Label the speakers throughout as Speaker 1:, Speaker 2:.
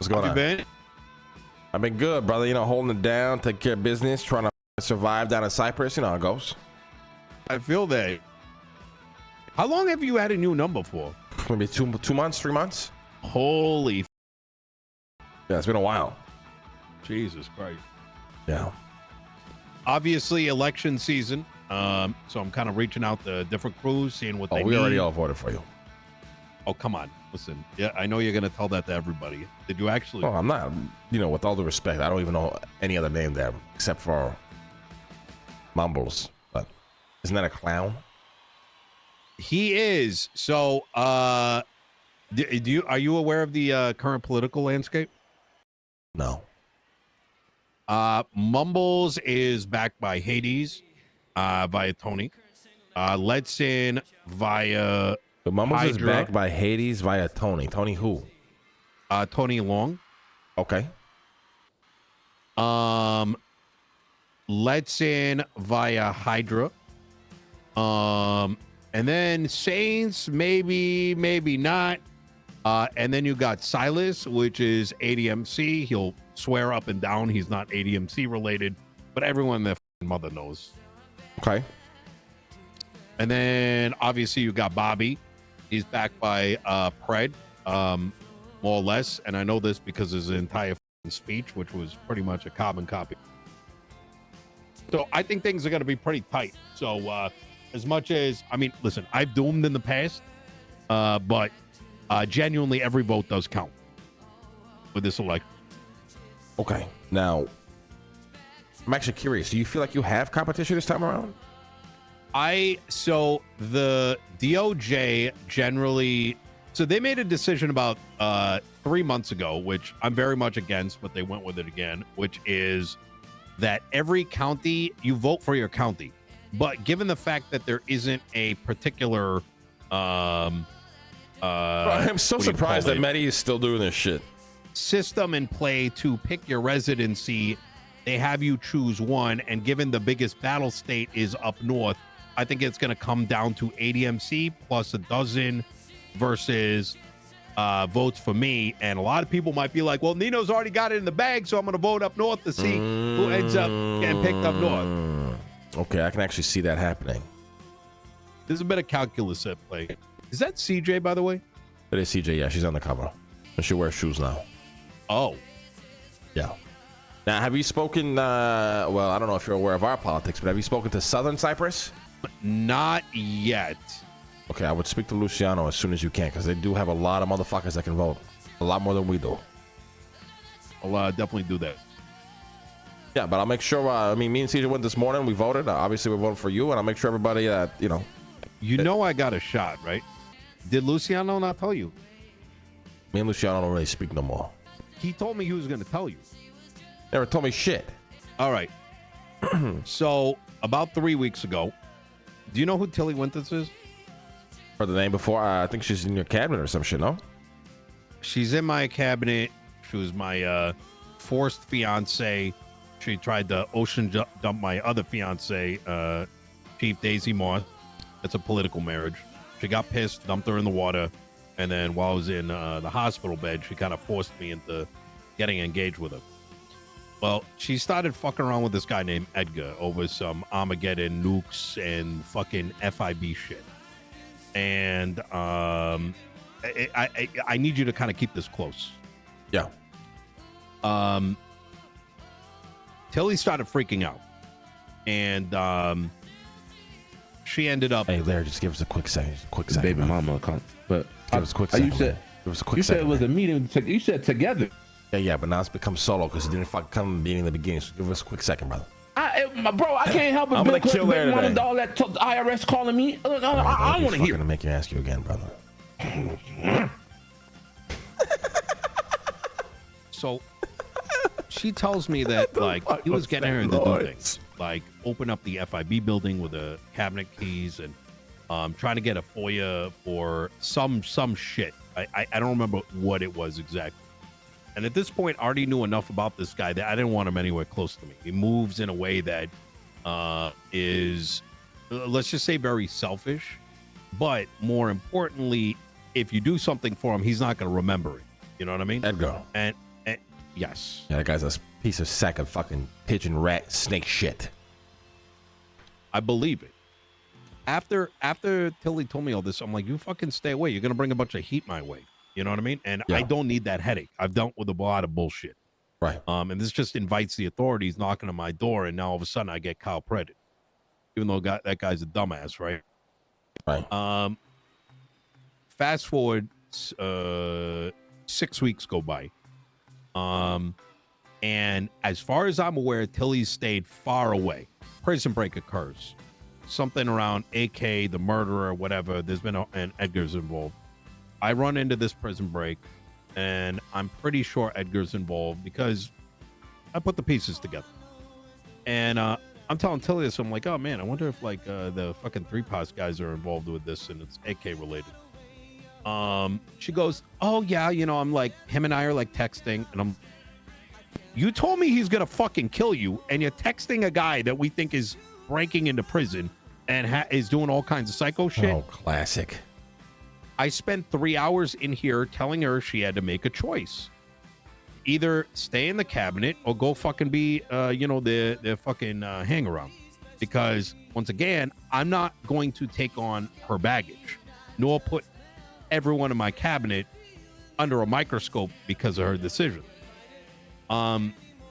Speaker 1: What's going on?
Speaker 2: Been?
Speaker 1: I've been good, brother. You know, holding it down, taking care of business, trying to survive down in Cyprus. You know how it goes.
Speaker 2: I feel that. How long have you had a new number for?
Speaker 1: Maybe 2 months, 3 months.
Speaker 2: Holy.
Speaker 1: Yeah, it's been a while.
Speaker 2: Jesus Christ.
Speaker 1: Yeah.
Speaker 2: Obviously, election season. So I'm kind of reaching out to different crews, seeing what they need.
Speaker 1: We already all voted for you.
Speaker 2: Oh, come on. Listen, yeah, I know you're going to tell that to everybody. Did you actually?
Speaker 1: Oh, I'm not. You know, with all due respect, I don't even know any other name there except for Mumbles. But isn't that a clown?
Speaker 2: He is. So, are you aware of the current political landscape?
Speaker 1: No.
Speaker 2: Mumbles is backed by Hades, via Tony. Let's In via
Speaker 1: But Mumbles
Speaker 2: Hydra.
Speaker 1: is backed by Hades via Tony. Tony who?
Speaker 2: Tony Long.
Speaker 1: Okay.
Speaker 2: Let's In via Hydra. And then Saints, maybe not. And then you got Silas, which is ADMC. He'll swear up and down he's not ADMC related, but everyone in their mother knows.
Speaker 1: Okay.
Speaker 2: And then obviously you got Bobby. He's backed by Pred, more or less. And I know this because his entire speech, which was pretty much a carbon copy. So I think things are going to be pretty tight. So as much as, I mean, listen, I've doomed in the past, but genuinely every vote does count with this election.
Speaker 1: Okay. Now, I'm actually curious. Do you feel like you have competition this time around?
Speaker 2: So the DOJ generally, so they made a decision about 3 months ago, which I'm very much against, but they went with it again, which is that every county, you vote for your county. But given the fact that there isn't a particular
Speaker 1: I'm so surprised that Medi is still doing this shit.
Speaker 2: System in play to pick your residency, they have you choose one, and given the biggest battle state is up north, I think it's going to come down to ADMC plus a dozen versus votes for me. And a lot of people might be like, well, Nino's already got it in the bag, so I'm going to vote up north to see who ends up getting picked up north.
Speaker 1: Okay, I can actually see that happening.
Speaker 2: There's a bit of calculus at play. Is that CJ, by the way?
Speaker 1: It is CJ, yeah, she's on the cover. And she wears shoes now.
Speaker 2: Oh.
Speaker 1: Yeah. Now, have you spoken, well, I don't know if you're aware of our politics, but have you spoken to Southern Cyprus?
Speaker 2: Not yet.
Speaker 1: Okay, I would speak to Luciano as soon as you can, because they do have a lot of motherfuckers that can vote. A lot more than we do.
Speaker 2: I'll definitely do that.
Speaker 1: Yeah, but I'll make sure, I mean, me and CJ went this morning, we voted. Obviously, we're voting for you, and I'll make sure everybody, you know.
Speaker 2: You know I got a shot, right? Did Luciano not tell you?
Speaker 1: Me and Luciano don't really speak no more.
Speaker 2: He told me he was going to tell you.
Speaker 1: Never told me shit.
Speaker 2: All right. So, about 3 weeks ago, do you know who Tilly Winters is?
Speaker 1: Heard the name before. I think she's in your cabinet or some shit, no?
Speaker 2: She's in my cabinet. She was my forced fiance. She tried to ocean dump my other fiance, Chief Daisy Moss. It's a political marriage. She got pissed, dumped her in the water, and then while I was in the hospital bed, she kind of forced me into getting engaged with her. Well, she started fucking around with this guy named Edgar over some Armageddon nukes and fucking FIB shit. And I need you to kind of keep this close.
Speaker 1: Yeah.
Speaker 2: Tilly started freaking out, and she ended up.
Speaker 1: Hey, Larry, just give us a quick second.
Speaker 3: Baby mama, but
Speaker 1: give us a quick second.
Speaker 3: Give us a quick second. You said it was a meeting. You said together.
Speaker 1: Yeah, but now it's become solo because it didn't fucking come in the beginning in the beginning. So give us a quick second, brother.
Speaker 3: Bro, I can't help it.
Speaker 1: I'm gonna kill Larry today.
Speaker 3: All that IRS calling me. I don't want to hear.
Speaker 1: I'm gonna make you ask you again, brother.
Speaker 2: So she tells me that like he was getting her to do things like open up the FIB building with the cabinet keys and trying to get a FOIA for some shit. I don't remember what it was exactly. And at this point, I already knew enough about this guy that I didn't want him anywhere close to me. He moves in a way that is, let's just say, very selfish. But more importantly, if you do something for him, he's not going to remember it. You know what I mean?
Speaker 1: Edgar.
Speaker 2: And Yes.
Speaker 1: Yeah, that guy's a piece of sack of fucking pigeon, rat, snake shit.
Speaker 2: I believe it. After Tilly told me all this, I'm like, you fucking stay away. You're gonna bring a bunch of heat my way. You know what I mean? And
Speaker 1: Yeah.
Speaker 2: I don't need that headache. I've dealt with a lot of bullshit.
Speaker 1: Right.
Speaker 2: And this just invites the authorities knocking on my door, and now all of a sudden I get Kyle Predit, even though that guy's a dumbass, right?
Speaker 1: Right.
Speaker 2: Fast forward, 6 weeks go by. And as far as I'm aware, Tilly stayed far away. Prison break occurs. Something around AK, the murderer, whatever. There's been and Edgar's involved. I run into this prison break, and I'm pretty sure Edgar's involved because I put the pieces together. And I'm telling Tilly this. I'm like, oh man, I wonder if like the fucking 3POS guys are involved with this, and it's AK related. She goes, oh yeah, you know, I'm like, him and I are like texting, and you told me he's gonna fucking kill you, and you're texting a guy that we think is breaking into prison and is doing all kinds of psycho shit.
Speaker 1: Oh, classic.
Speaker 2: I spent 3 hours in here telling her she had to make a choice. Either stay in the cabinet or go fucking be, the fucking hang around. Because, once again, I'm not going to take on her baggage, nor put everyone in my cabinet under a microscope because of her decision.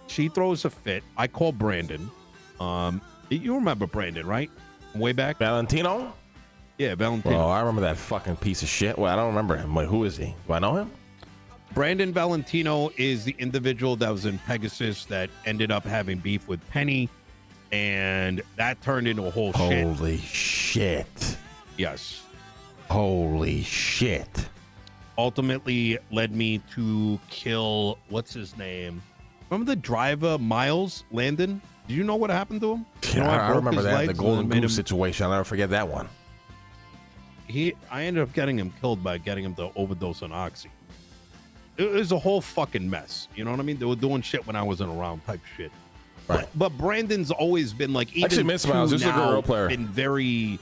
Speaker 2: She throws a fit. I call Brandon. You remember Brandon, right? Way back?
Speaker 1: Valentino?
Speaker 2: Yeah, Valentino.
Speaker 1: Oh, I remember that fucking piece of shit. Well, I don't remember him. Wait, who is he? Do I know him?
Speaker 2: Brandon Valentino is the individual that was in Pegasus that ended up having beef with Penny, and that turned into a whole shit.
Speaker 1: Holy shit.
Speaker 2: Yes.
Speaker 1: Holy shit.
Speaker 2: Ultimately led me to kill, what's his name? Remember the driver, Miles Landon? Do you know what happened to him? You know,
Speaker 1: I remember that, the Golden
Speaker 2: made
Speaker 1: Goose situation. I'll never forget that one.
Speaker 2: I ended up getting him killed by getting him to overdose on oxy. It was a whole fucking mess. You know what I mean? They were doing shit when I wasn't around type shit.
Speaker 1: Right.
Speaker 2: But Brandon's always been like, even
Speaker 1: actually miss Miles. This is a good role player.
Speaker 2: Been very,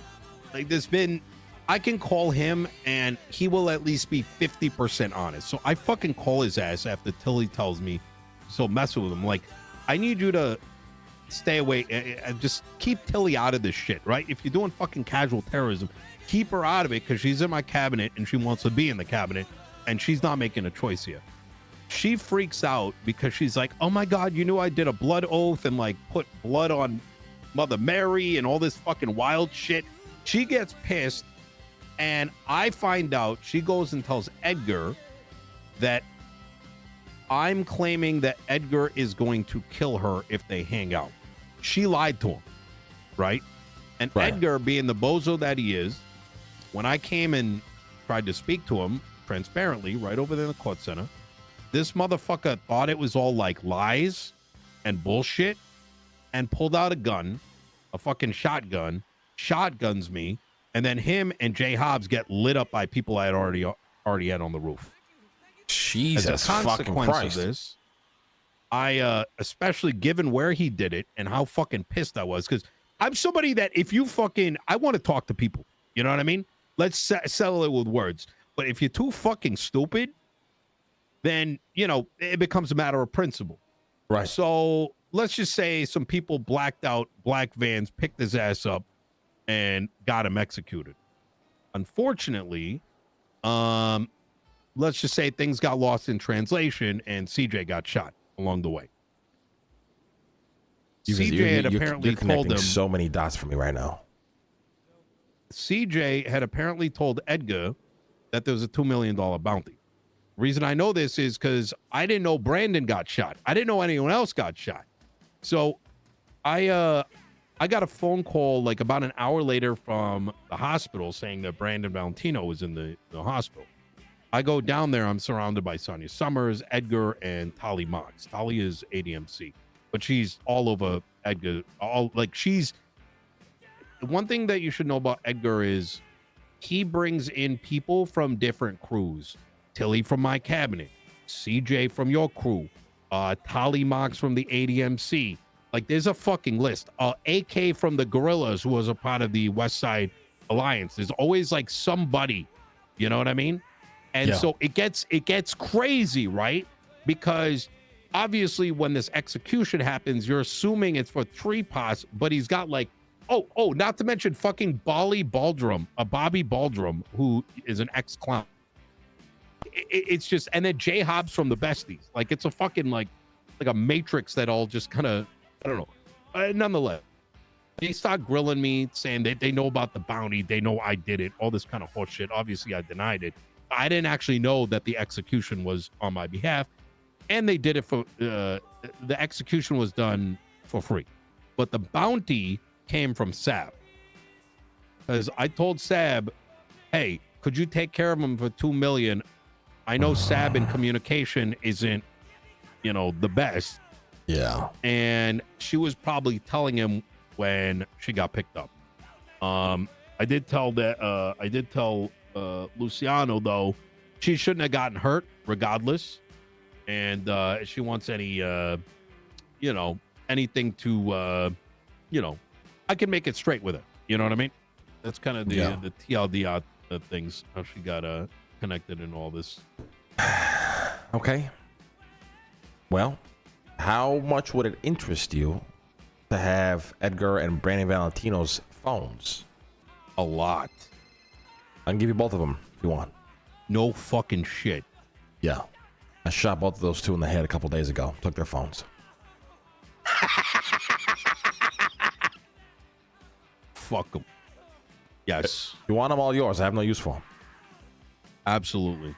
Speaker 2: like, there's been, I can call him and he will at least be 50% honest. So I fucking call his ass after Tilly tells me, so mess with him. Like, I need you to stay away and just keep Tilly out of this shit, right? If you're doing fucking casual terrorism, keep her out of it because she's in my cabinet and she wants to be in the cabinet and she's not making a choice here. She freaks out because she's like, oh my God, you knew I did a blood oath and like put blood on Mother Mary and all this fucking wild shit. She gets pissed and I find out, she goes and tells Edgar that I'm claiming that Edgar is going to kill her if they hang out. She lied to him, right? And
Speaker 1: right.
Speaker 2: Edgar, being the bozo that he is, when I came and tried to speak to him transparently right over there in the court center, this motherfucker thought it was all like lies and bullshit and pulled out a gun, a fucking shotgun, shotguns me, and then him and Jay Hobbs get lit up by people I had already had on the roof.
Speaker 1: Jesus fucking Christ.
Speaker 2: Of this, I especially given where he did it and how fucking pissed I was, because I'm somebody that if you fucking, I want to talk to people, you know what I mean? Let's settle it with words. But if you're too fucking stupid, then, you know, it becomes a matter of principle.
Speaker 1: Right.
Speaker 2: So let's just say some people blacked out black vans, picked his ass up, and got him executed. Unfortunately, let's just say things got lost in translation and CJ got shot along the way. CJ had apparently told him
Speaker 1: so many dots for me right now.
Speaker 2: CJ had apparently told Edgar that there was a $2 million bounty. The reason I know this is because I didn't know Brandon got shot. I didn't know anyone else got shot. So I got a phone call like about an hour later from the hospital saying that Brandon Valentino was in the hospital. I go down there. I'm surrounded by Sonia Summers, Edgar, and Tali Mox. Tali is ADMC, but she's all over Edgar. She's the one thing that you should know about Edgar is he brings in people from different crews. Tilly from my cabinet, CJ from your crew, Tali Mox from the ADMC. Like, there's a fucking list. AK from the Gorillas, who was a part of the West Side Alliance. There's always like somebody, you know what I mean? And so it gets crazy, right? Because obviously when this execution happens, you're assuming it's for 3 pots, but he's got like, not to mention fucking Bobby Baldrum, who is an ex-clown. It's just, and then J Hobbs from the Besties. Like, it's a fucking like a matrix that all just kind of, I don't know. Nonetheless, they start grilling me, saying that they know about the bounty, they know I did it, all this kind of horse shit. Obviously, I denied it. I didn't actually know that the execution was on my behalf, and they did it for the execution was done for free, but the bounty came from Sab, because I told Sab, hey, could you take care of him for 2 million? I know Sab in communication isn't, the best.
Speaker 1: Yeah.
Speaker 2: And she was probably telling him when she got picked up. I did tell Luciano, though, she shouldn't have gotten hurt regardless. And if she wants any, anything to, I can make it straight with her. You know what I mean? That's kind of the TLDR things, how she got connected in all this.
Speaker 1: Okay. Well, how much would it interest you to have Edgar and Brandon Valentino's phones?
Speaker 2: A lot.
Speaker 1: I can give you both of them if you want.
Speaker 2: No fucking shit.
Speaker 1: Yeah. I shot both of those two in the head a couple days ago. Took their phones.
Speaker 2: Fuck them. Yes.
Speaker 1: If you want them, all yours. I have no use for them.
Speaker 2: Absolutely.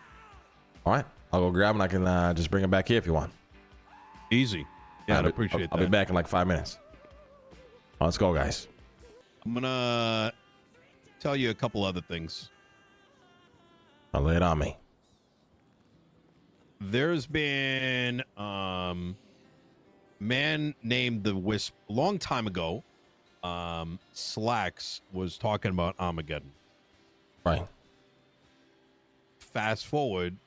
Speaker 1: All right. I'll go grab them. I can just bring them back here if you want.
Speaker 2: Easy. Yeah, I'd appreciate that.
Speaker 1: I'll be back in like 5 minutes. Let's go, guys.
Speaker 2: I'm going to tell you a couple other things.
Speaker 1: I'll lay it on me.
Speaker 2: There's been man named the Wisp a long time ago. Slacks was talking about Armageddon.
Speaker 1: Right.
Speaker 2: Fast forward,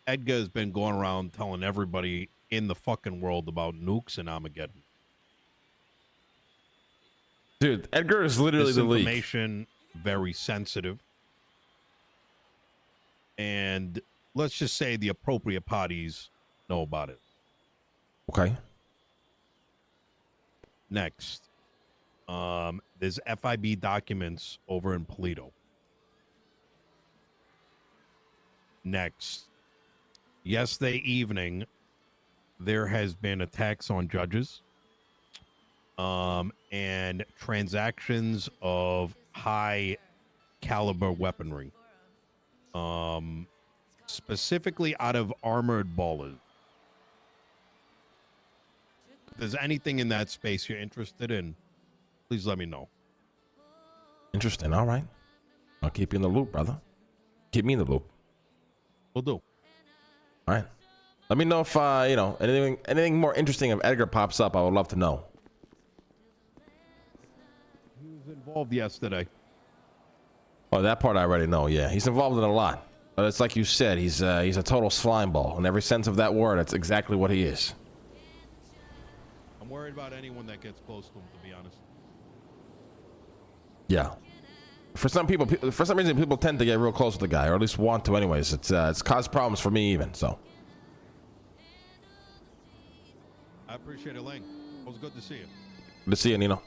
Speaker 2: Edgar's been going around telling everybody in the fucking world about nukes and Armageddon.
Speaker 1: Dude, Edgar is literally the leak.
Speaker 2: Information very sensitive. And let's just say the appropriate parties know about it.
Speaker 1: Okay.
Speaker 2: Next, there's FIB documents over in Polito. Next, yesterday evening, there has been attacks on judges and transactions of high caliber weaponry, specifically out of armored ballers. If there's anything in that space you're interested in, please let me know.
Speaker 1: Interesting. All right. I'll keep you in the loop, brother. Keep me in the loop.
Speaker 2: Will do.
Speaker 1: All right. Let me know if anything more interesting if Edgar pops up. I would love to know.
Speaker 2: He was involved yesterday.
Speaker 1: Oh, that part I already know. Yeah, he's involved in a lot. But it's like you said, he's a total slime ball in every sense of that word. That's exactly what he is.
Speaker 2: I'm worried about anyone that gets close to him, to be honest.
Speaker 1: Yeah. For some reason, people tend to get real close with the guy, or at least want to. Anyways, it's caused problems for me even. So.
Speaker 2: I appreciate it, Lang. It was good to see you.
Speaker 1: Good to see you, Nino.